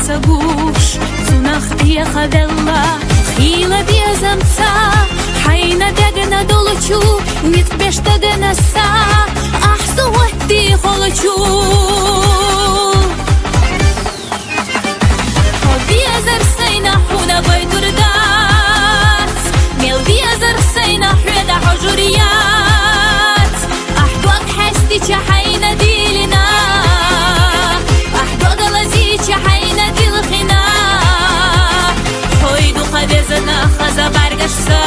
سبوش زنخ يا خذلا خيلة بيزمца حينا دقنا دولچو نيت بيشتغنا سا أحسو وحدي خلچو بيزر سينا حونا بيدردات ميل بيزر سينا حودا حجريات أحدوك حستي حينا ديلنا أحدوك لزيتي حينا ديلخنا حويدو خبزنا خزا برگشتا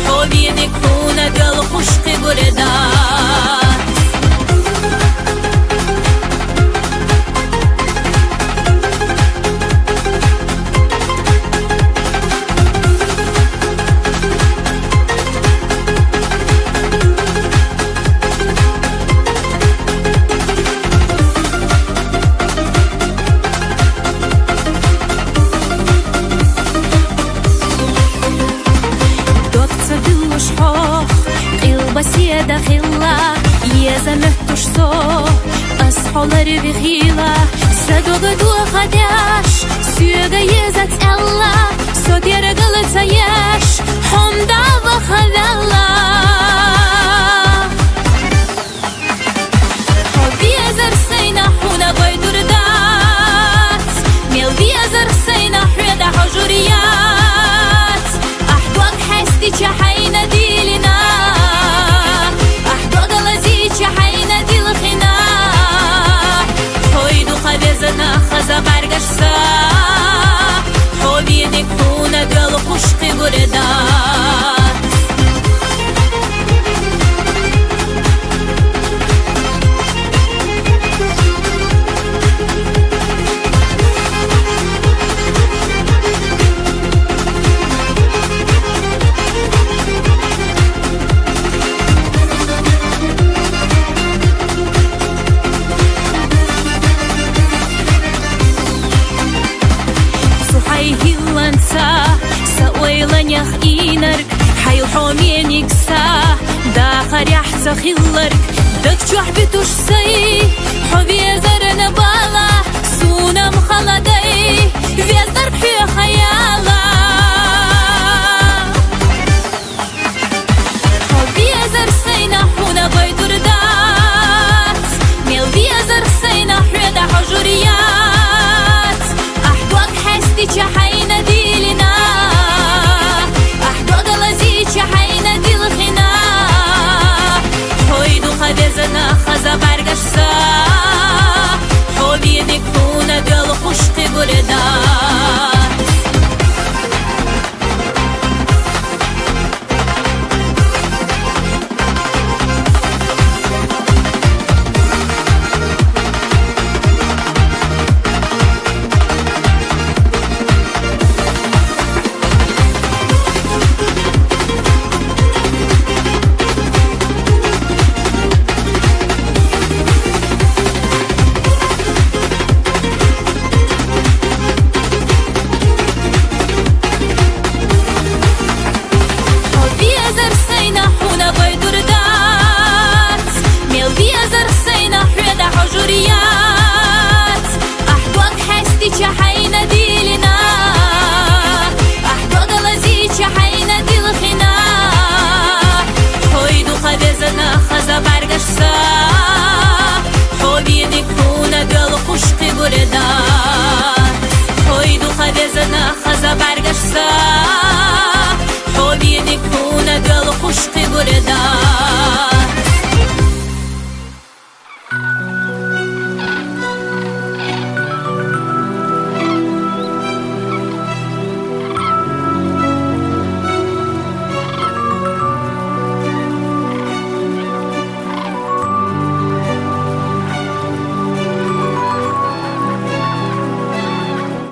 حوبينك هونا دل خشق بردات Беседа хила, езамехтуш со, асхолари вихила, садога дуахадяш, сюга езац элла, сотера галацаяш, хонда вахавелла. Везер сейна хуна байдурдат, мел везер сейна хреда хажурият, ахдуак хасти чахайна дилина. خزا برگشتا حوبينك هونا دل خشق بردات سأويلنيخ إينرك حيو حومينيك سا داخر يحسا خيلرك دك جوح بتوش سي حوبي زرنا بالا سونا مخلدي فيزر بحي خيالا حوبي زر سينا حونا بيدردات ميل فيزر سينا حودا حجريات أحدوك حستي جحينا ديلنا حينا دلخنا حويدو خبزنا خزا برگشتا حوبينك هونا دل خشق بردات حينا ديلنا أحدوك لزيتي حينا ديلخنا حويدو خبزنا خزا برگشتا حوبينك هونا دل خشق بردات حويدو خبزنا خزا برگشتا حوبينك هونا دل خشق بردات